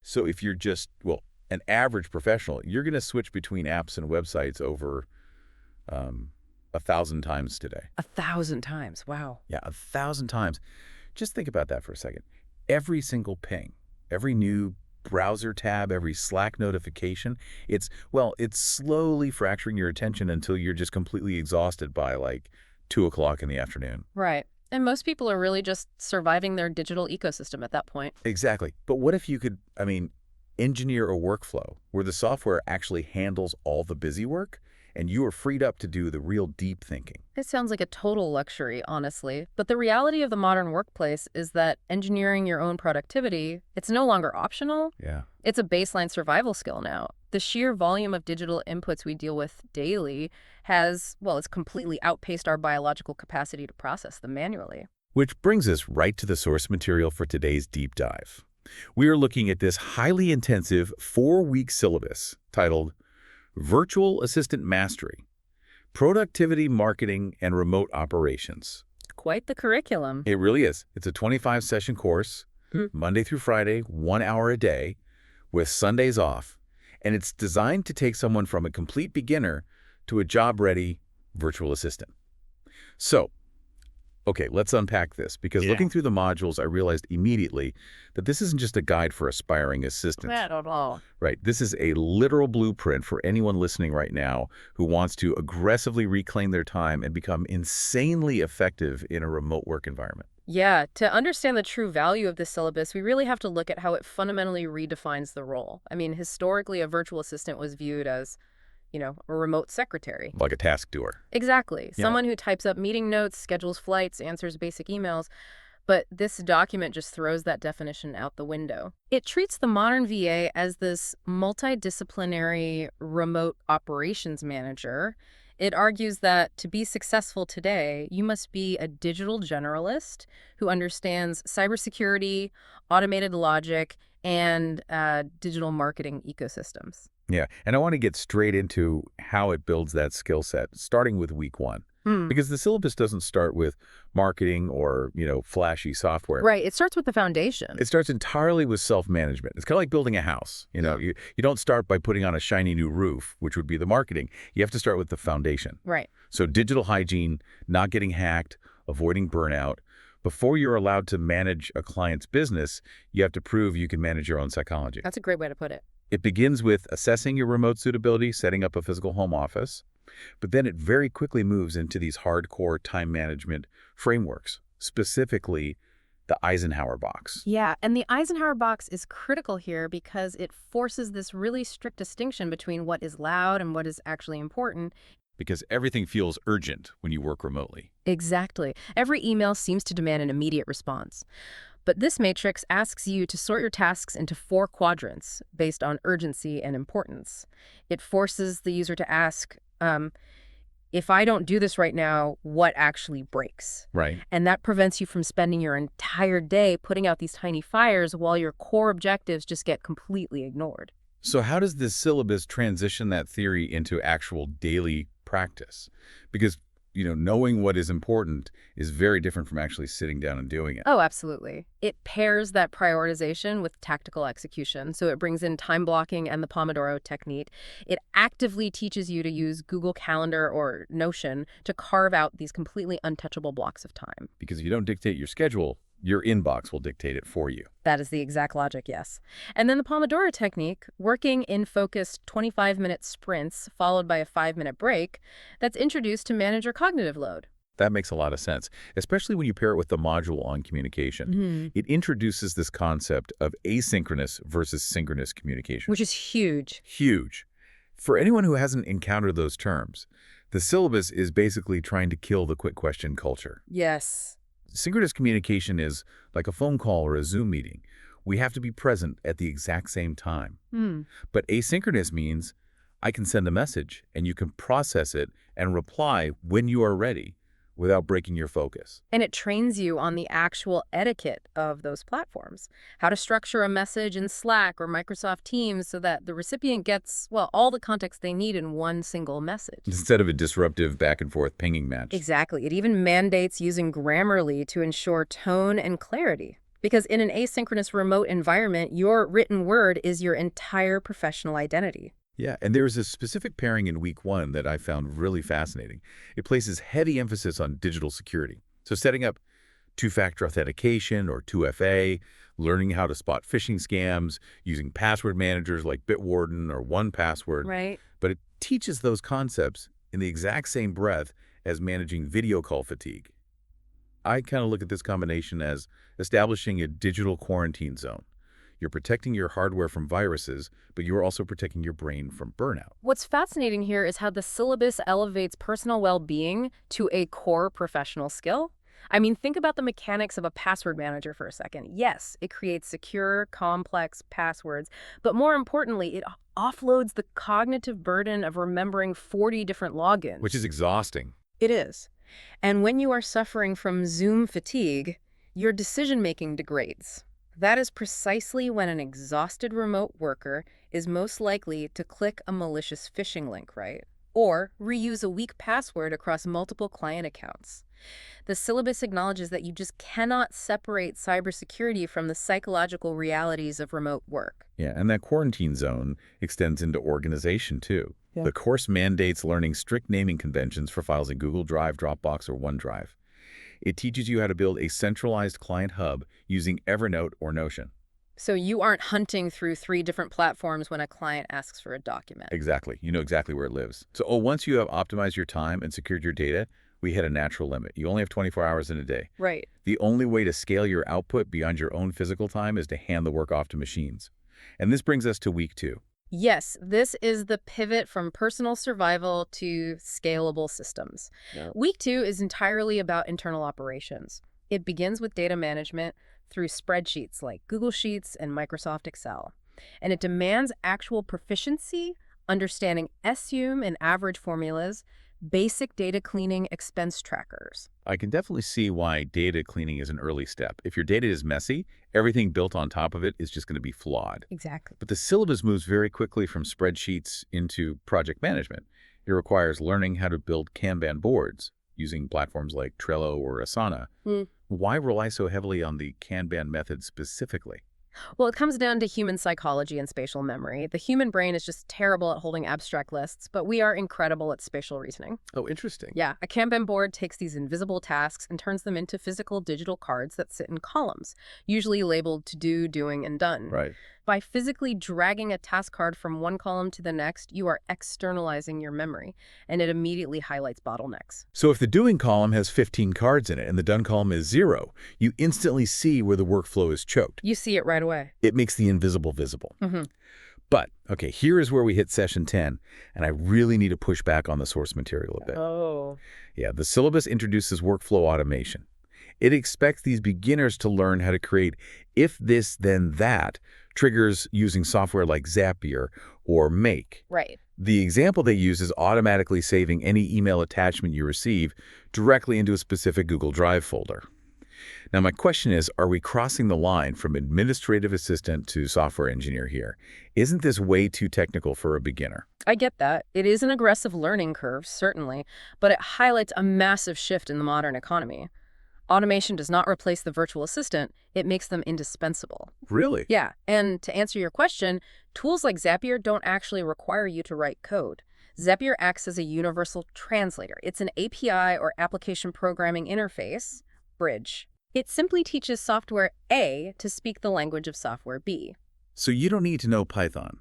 So if you're just, well, an average professional, you're going to switch between apps and websites over 1,000 times today. 1,000 times. Wow. Yeah, 1,000 times. Just think about that for a second. Every single ping, every new browser tab, every Slack notification, it's slowly fracturing your attention until you're just completely exhausted by like 2 o'clock in the afternoon. Right. And most people are really just surviving their digital ecosystem at that point. Exactly. But what if you could, engineer a workflow where the software actually handles all the busy work and you are freed up to do the real deep thinking? It sounds like a total luxury, honestly. But the reality of the modern workplace is that engineering your own productivity, it's no longer optional. Yeah. It's a baseline survival skill now. The sheer volume of digital inputs we deal with daily it's completely outpaced our biological capacity to process them manually. Which brings us right to the source material for today's deep dive. We are looking at this highly intensive 4-week syllabus titled Virtual Assistant Mastery, Productivity, Marketing, and Remote Operations. Quite the curriculum. It really is. It's a 25-session course, Monday through Friday, 1 hour a day, with Sundays off. And it's designed to take someone from a complete beginner to a job-ready virtual assistant. So, okay, let's unpack this, because looking through the modules, I realized immediately that this isn't just a guide for aspiring assistants. Not at all. Right. This is a literal blueprint for anyone listening right now who wants to aggressively reclaim their time and become insanely effective in a remote work environment. Yeah, to understand the true value of this syllabus, we really have to look at how it fundamentally redefines the role. I mean, historically, a virtual assistant was viewed as, a remote secretary. Like a task doer. Exactly. Yeah. Someone who types up meeting notes, schedules flights, answers basic emails. But this document just throws that definition out the window. It treats the modern VA as this multidisciplinary remote operations manager. It argues that to be successful today, you must be a digital generalist who understands cybersecurity, automated logic, and digital marketing ecosystems. Yeah. And I want to get straight into how it builds that skill set, starting with week 1. Because the syllabus doesn't start with marketing or, flashy software. Right. It starts with the foundation. It starts entirely with self-management. It's kind of like building a house. You don't start by putting on a shiny new roof, which would be the marketing. You have to start with the foundation. Right. So digital hygiene, not getting hacked, avoiding burnout. Before you're allowed to manage a client's business, you have to prove you can manage your own psychology. That's a great way to put it. It begins with assessing your remote suitability, setting up a physical home office. But then it very quickly moves into these hardcore time management frameworks, specifically the Eisenhower box. Yeah, and the Eisenhower box is critical here because it forces this really strict distinction between what is loud and what is actually important. Because everything feels urgent when you work remotely. Exactly. Every email seems to demand an immediate response. But this matrix asks you to sort your tasks into 4 quadrants based on urgency and importance. It forces the user to ask, if I don't do this right now, what actually breaks? Right. And that prevents you from spending your entire day putting out these tiny fires while your core objectives just get completely ignored. So how does this syllabus transition that theory into actual daily practice? Because, knowing what is important is very different from actually sitting down and doing it. Oh, absolutely. It pairs that prioritization with tactical execution. So it brings in time blocking and the Pomodoro technique. It actively teaches you to use Google Calendar or Notion to carve out these completely untouchable blocks of time. Because if you don't dictate your schedule, your inbox will dictate it for you. That is the exact logic, yes. And then the Pomodoro technique, working in focused 25-minute sprints followed by a 5-minute break, that's introduced to manage your cognitive load. That makes a lot of sense, especially when you pair it with the module on communication. It introduces this concept of asynchronous versus synchronous communication. Which is huge. Huge. For anyone who hasn't encountered those terms, the syllabus is basically trying to kill the quick question culture. Yes. Synchronous communication is like a phone call or a Zoom meeting. We have to be present at the exact same time. But asynchronous means I can send a message and you can process it and reply when you are ready without breaking your focus. And it trains you on the actual etiquette of those platforms. How to structure a message in Slack or Microsoft Teams so that the recipient gets, all the context they need in one single message. Instead of a disruptive back-and-forth pinging match. Exactly. It even mandates using Grammarly to ensure tone and clarity. Because in an asynchronous remote environment, your written word is your entire professional identity. Yeah, and there's a specific pairing in week 1 that I found really fascinating. It places heavy emphasis on digital security. So setting up two-factor authentication or 2FA, learning how to spot phishing scams, using password managers like Bitwarden or 1Password. Right. But it teaches those concepts in the exact same breath as managing video call fatigue. I kind of look at this combination as establishing a digital quarantine zone. You're protecting your hardware from viruses, but you're also protecting your brain from burnout. What's fascinating here is how the syllabus elevates personal well-being to a core professional skill. I mean, think about the mechanics of a password manager for a second. Yes, it creates secure, complex passwords, but more importantly, it offloads the cognitive burden of remembering 40 different logins. Which is exhausting. It is. And when you are suffering from Zoom fatigue, your decision-making degrades. That is precisely when an exhausted remote worker is most likely to click a malicious phishing link, right? Or reuse a weak password across multiple client accounts. The syllabus acknowledges that you just cannot separate cybersecurity from the psychological realities of remote work. Yeah, and that quarantine zone extends into organization, too. Yeah. The course mandates learning strict naming conventions for files in Google Drive, Dropbox, or OneDrive. It teaches you how to build a centralized client hub using Evernote or Notion. So you aren't hunting through 3 different platforms when a client asks for a document. Exactly. You know exactly where it lives. So once you have optimized your time and secured your data, we hit a natural limit. You only have 24 hours in a day. Right. The only way to scale your output beyond your own physical time is to hand the work off to machines. And this brings us to week 2. Yes, this is the pivot from personal survival to scalable systems. Yeah. Week 2 is entirely about internal operations. It begins with data management through spreadsheets like Google Sheets and Microsoft Excel. And it demands actual proficiency, understanding SUME and average formulas, basic data cleaning expense trackers. I can definitely see why data cleaning is an early step. If your data is messy, everything built on top of it is just going to be flawed. Exactly. But the syllabus moves very quickly from spreadsheets into project management. It requires learning how to build Kanban boards using platforms like Trello or Asana. Why rely so heavily on the Kanban method specifically? Well, it comes down to human psychology and spatial memory. The human brain is just terrible at holding abstract lists, but we are incredible at spatial reasoning. Oh, interesting. Yeah, a Kanban board takes these invisible tasks and turns them into physical digital cards that sit in columns, usually labeled to do, doing, and done. Right. By physically dragging a task card from one column to the next, you are externalizing your memory, and it immediately highlights bottlenecks. So if the doing column has 15 cards in it and the done column is 0, you instantly see where the workflow is choked. You see it right away. It makes the invisible visible. Mm-hmm. But, okay, here is where we hit session 10, and I really need to push back on the source material a bit. Oh. Yeah, the syllabus introduces workflow automation. It expects these beginners to learn how to create if this, then that triggers using software like Zapier or Make. Right. The example they use is automatically saving any email attachment you receive directly into a specific Google Drive folder. Now, my question is, are we crossing the line from administrative assistant to software engineer here? Isn't this way too technical for a beginner? I get that. It is an aggressive learning curve, certainly, but it highlights a massive shift in the modern economy. Automation does not replace the virtual assistant, it makes them indispensable. Really? Yeah, and to answer your question, tools like Zapier don't actually require you to write code. Zapier acts as a universal translator. It's an API or application programming interface, bridge. It simply teaches software A to speak the language of software B. So you don't need to know Python.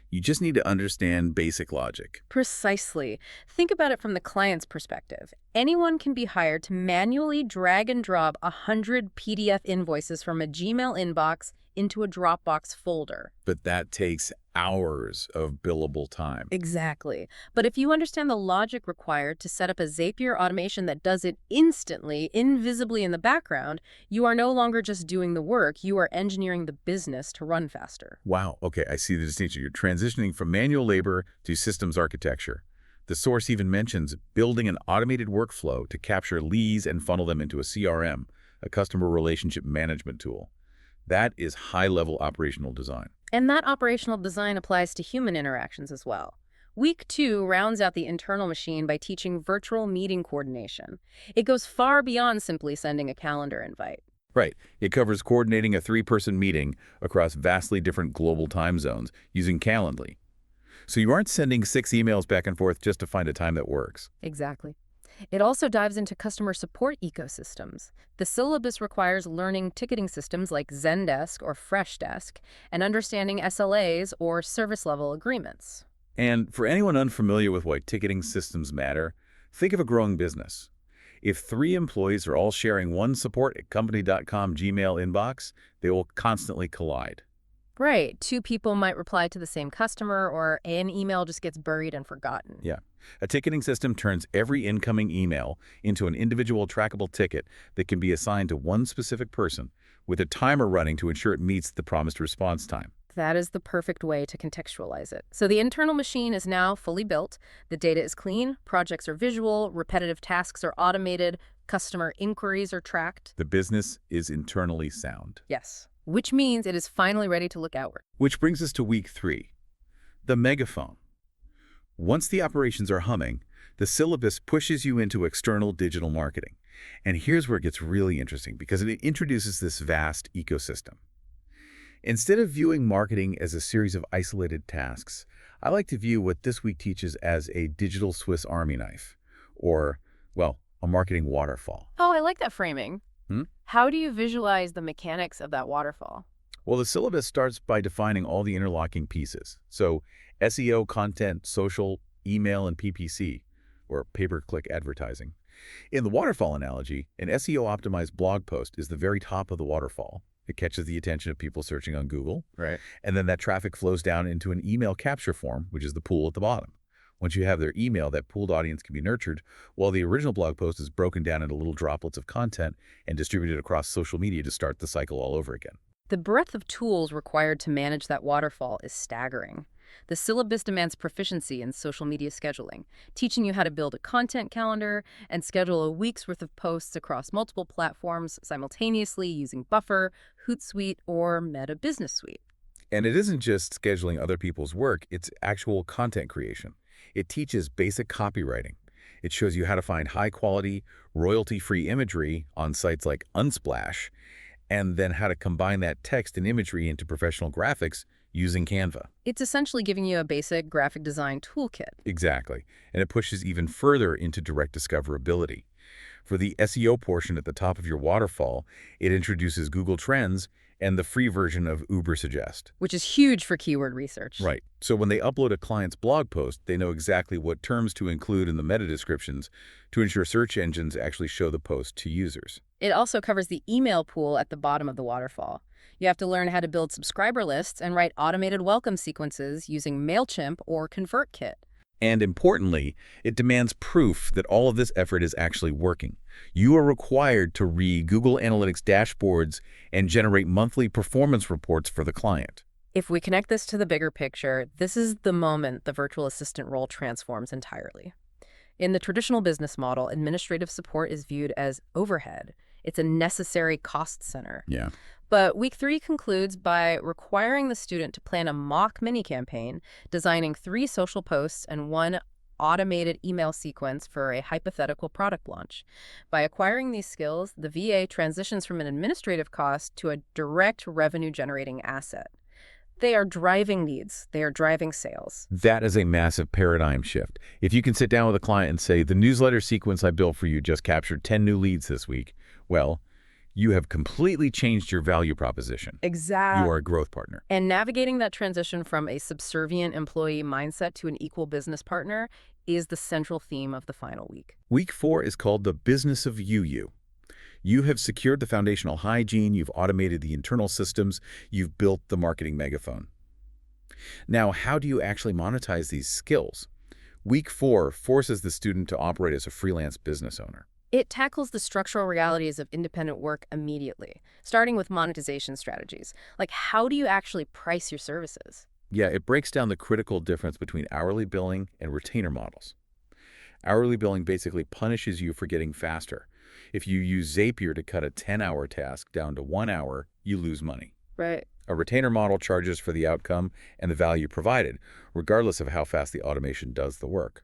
You just need to understand basic logic. Precisely. Think about it from the client's perspective. Anyone can be hired to manually drag and drop 100 PDF invoices from a Gmail inbox into a Dropbox folder. But that takes hours of billable time. Exactly. But if you understand the logic required to set up a Zapier automation that does it instantly, invisibly in the background, you are no longer just doing the work, you are engineering the business to run faster. Wow, okay, I see the distinction. You're transitioning from manual labor to systems architecture. The source even mentions building an automated workflow to capture leads and funnel them into a CRM, a customer relationship management tool. That is high-level operational design. And that operational design applies to human interactions as well. Week 2 rounds out the internal machine by teaching virtual meeting coordination. It goes far beyond simply sending a calendar invite. Right. It covers coordinating a 3-person meeting across vastly different global time zones using Calendly. So you aren't sending 6 emails back and forth just to find a time that works. Exactly. It also dives into customer support ecosystems. The syllabus requires learning ticketing systems like Zendesk or Freshdesk and understanding SLAs or service level agreements. And for anyone unfamiliar with why ticketing systems matter, think of a growing business. If 3 employees are all sharing one support@company.com Gmail inbox, they will constantly collide. Right. 2 people might reply to the same customer, or an email just gets buried and forgotten. Yeah. A ticketing system turns every incoming email into an individual trackable ticket that can be assigned to one specific person, with a timer running to ensure it meets the promised response time. That is the perfect way to contextualize it. So the internal machine is now fully built. The data is clean, projects are visual, repetitive tasks are automated, customer inquiries are tracked. The business is internally sound. Yes. Which means it is finally ready to look outward. Which brings us to week 3, the megaphone. Once the operations are humming, the syllabus pushes you into external digital marketing. And here's where it gets really interesting, because it introduces this vast ecosystem. Instead of viewing marketing as a series of isolated tasks, I like to view what this week teaches as a digital Swiss Army knife, or, well, a marketing waterfall. Oh, I like that framing. Hmm? How do you visualize the mechanics of that waterfall? Well, the syllabus starts by defining all the interlocking pieces. So SEO, content, social, email, and PPC, or pay-per-click advertising. In the waterfall analogy, an SEO-optimized blog post is the very top of the waterfall. It catches the attention of people searching on Google. Right. And then that traffic flows down into an email capture form, which is the pool at the bottom. Once you have their email, that pooled audience can be nurtured, while the original blog post is broken down into little droplets of content and distributed across social media to start the cycle all over again. The breadth of tools required to manage that waterfall is staggering. The syllabus demands proficiency in social media scheduling, teaching you how to build a content calendar and schedule a week's worth of posts across multiple platforms simultaneously using Buffer, Hootsuite, or Meta Business Suite. And it isn't just scheduling other people's work, it's actual content creation. It teaches basic copywriting. It shows you how to find high-quality, royalty-free imagery on sites like Unsplash, and then how to combine that text and imagery into professional graphics using Canva. It's essentially giving you a basic graphic design toolkit. Exactly. And it pushes even further into direct discoverability. For the SEO portion at the top of your waterfall, it introduces Google Trends and the free version of Ubersuggest. Which is huge for keyword research. Right. So when they upload a client's blog post, they know exactly what terms to include in the meta descriptions to ensure search engines actually show the post to users. It also covers the email pool at the bottom of the waterfall. You have to learn how to build subscriber lists and write automated welcome sequences using MailChimp or ConvertKit. And importantly, it demands proof that all of this effort is actually working. You are required to read Google Analytics dashboards and generate monthly performance reports for the client. If we connect this to the bigger picture, this is the moment the virtual assistant role transforms entirely. In the traditional business model, administrative support is viewed as overhead. It's a necessary cost center. Yeah. But week 3 concludes by requiring the student to plan a mock mini-campaign, designing 3 social posts and 1 automated email sequence for a hypothetical product launch. By acquiring these skills, the VA transitions from an administrative cost to a direct revenue-generating asset. They are driving leads. They are driving sales. That is a massive paradigm shift. If you can sit down with a client and say, the newsletter sequence I built for you just captured 10 new leads this week, well, you have completely changed your value proposition. Exactly. You are a growth partner. And navigating that transition from a subservient employee mindset to an equal business partner is the central theme of the final week. Week 4 is called the business of you. You have secured the foundational hygiene, you've automated the internal systems, you've built the marketing megaphone. Now, how do you actually monetize these skills? Week 4 forces the student to operate as a freelance business owner. It tackles the structural realities of independent work immediately, starting with monetization strategies. Like, how do you actually price your services? Yeah, it breaks down the critical difference between hourly billing and retainer models. Hourly billing basically punishes you for getting faster. If you use Zapier to cut a 10-hour task down to 1 hour, you lose money. Right. A retainer model charges for the outcome and the value provided, regardless of how fast the automation does the work.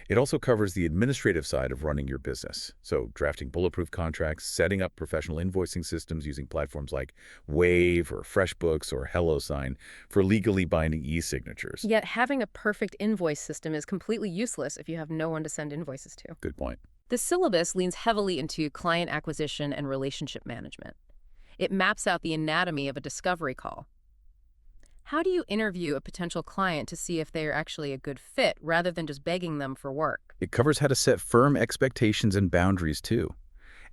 It also covers the administrative side of running your business. So drafting bulletproof contracts, setting up professional invoicing systems using platforms like Wave or FreshBooks or HelloSign for legally binding e-signatures. Yet having a perfect invoice system is completely useless if you have no one to send invoices to. Good point. The syllabus leans heavily into client acquisition and relationship management. It maps out the anatomy of a discovery call. How do you interview a potential client to see if they are actually a good fit rather than just begging them for work? It covers how to set firm expectations and boundaries too,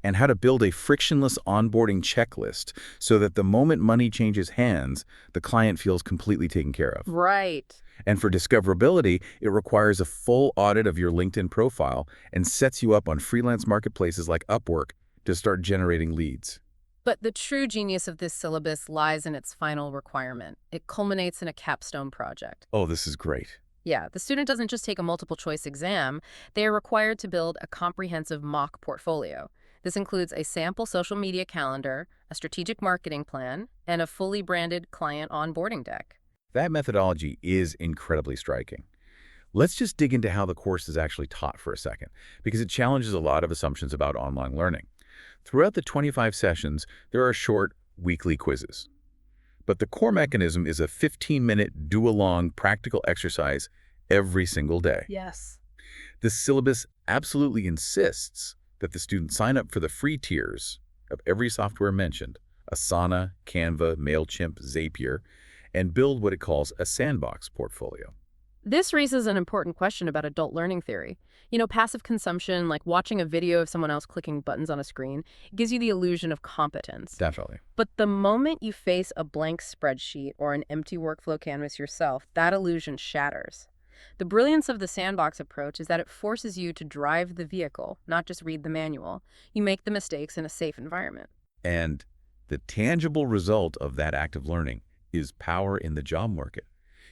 and how to build a frictionless onboarding checklist so that the moment money changes hands, the client feels completely taken care of. Right. And for discoverability, it requires a full audit of your LinkedIn profile and sets you up on freelance marketplaces like Upwork to start generating leads. But the true genius of this syllabus lies in its final requirement. It culminates in a capstone project. Oh, this is great. Yeah, the student doesn't just take a multiple-choice exam. They are required to build a comprehensive mock portfolio. This includes a sample social media calendar, a strategic marketing plan, and a fully branded client onboarding deck. That methodology is incredibly striking. Let's just dig into how the course is actually taught for a second, because it challenges a lot of assumptions about online learning. Throughout the 25 sessions, there are short, weekly quizzes. But the core mechanism is a 15-minute do-along practical exercise every single day. Yes. The syllabus absolutely insists that the student sign up for the free tiers of every software mentioned, Asana, Canva, MailChimp, Zapier, and build what it calls a sandbox portfolio. This raises an important question about adult learning theory. Passive consumption, like watching a video of someone else clicking buttons on a screen, gives you the illusion of competence. Definitely. But the moment you face a blank spreadsheet or an empty workflow canvas yourself, that illusion shatters. The brilliance of the sandbox approach is that it forces you to drive the vehicle, not just read the manual. You make the mistakes in a safe environment. And the tangible result of that act of learning is power in the job market.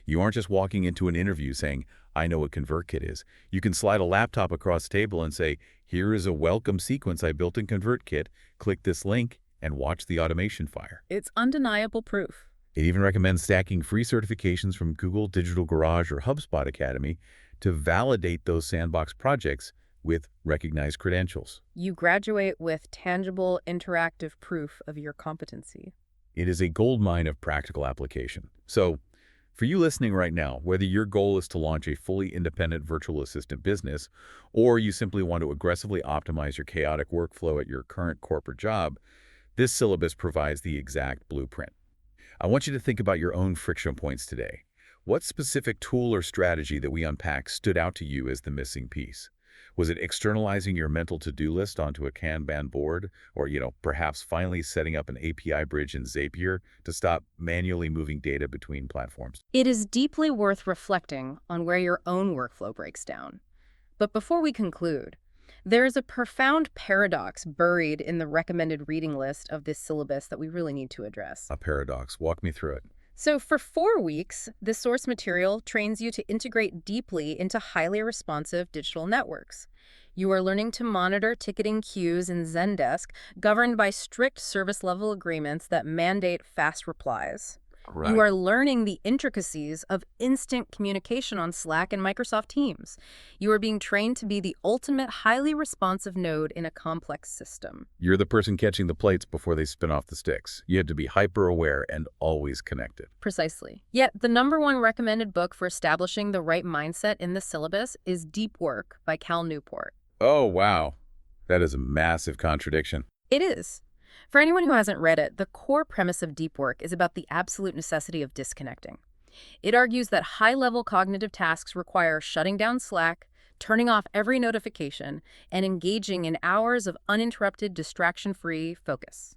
You aren't just walking into an interview saying, I know what ConvertKit is. You can slide a laptop across the table and say, here is a welcome sequence I built in ConvertKit. Click this link and watch the automation fire. It's undeniable proof. It even recommends stacking free certifications from Google Digital Garage or HubSpot Academy to validate those sandbox projects with recognized credentials. You graduate with tangible, interactive proof of your competency. It is a goldmine of practical application. So, for you listening right now, whether your goal is to launch a fully independent virtual assistant business, or you simply want to aggressively optimize your chaotic workflow at your current corporate job, this syllabus provides the exact blueprint. I want you to think about your own friction points today. What specific tool or strategy that we unpack stood out to you as the missing piece? Was it externalizing your mental to-do list onto a Kanban board? Or, perhaps finally setting up an API bridge in Zapier to stop manually moving data between platforms? It is deeply worth reflecting on where your own workflow breaks down. But before we conclude, there is a profound paradox buried in the recommended reading list of this syllabus that we really need to address. A paradox. Walk me through it. So for 4 weeks, this source material trains you to integrate deeply into highly responsive digital networks. You are learning to monitor ticketing queues in Zendesk, governed by strict service-level agreements that mandate fast replies. Right. You are learning the intricacies of instant communication on Slack and Microsoft Teams. You are being trained to be the ultimate highly responsive node in a complex system. You're the person catching the plates before they spin off the sticks. You have to be hyper-aware and always connected. Precisely. Yet, the #1 recommended book for establishing the right mindset in the syllabus is Deep Work by Cal Newport. Oh, wow. That is a massive contradiction. It is. For anyone who hasn't read it, the core premise of Deep Work is about the absolute necessity of disconnecting. It argues that high-level cognitive tasks require shutting down Slack, turning off every notification, and engaging in hours of uninterrupted, distraction-free focus.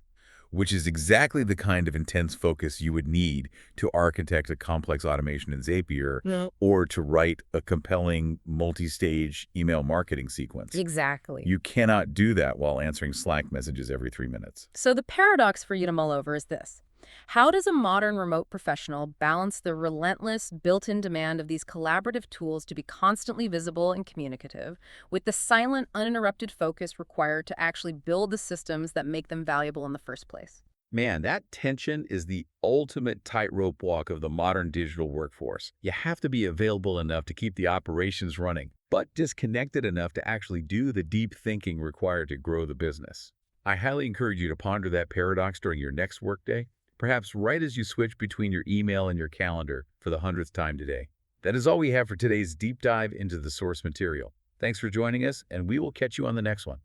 Which is exactly the kind of intense focus you would need to architect a complex automation in Zapier or to write a compelling multi-stage email marketing sequence. Exactly. You cannot do that while answering Slack messages every 3 minutes. So the paradox for you to mull over is this. How does a modern remote professional balance the relentless built-in demand of these collaborative tools to be constantly visible and communicative with the silent, uninterrupted focus required to actually build the systems that make them valuable in the first place? Man, that tension is the ultimate tightrope walk of the modern digital workforce. You have to be available enough to keep the operations running, but disconnected enough to actually do the deep thinking required to grow the business. I highly encourage you to ponder that paradox during your next workday, perhaps right as you switch between your email and your calendar for the 100th time today. That is all we have for today's deep dive into the source material. Thanks for joining us, and we will catch you on the next one.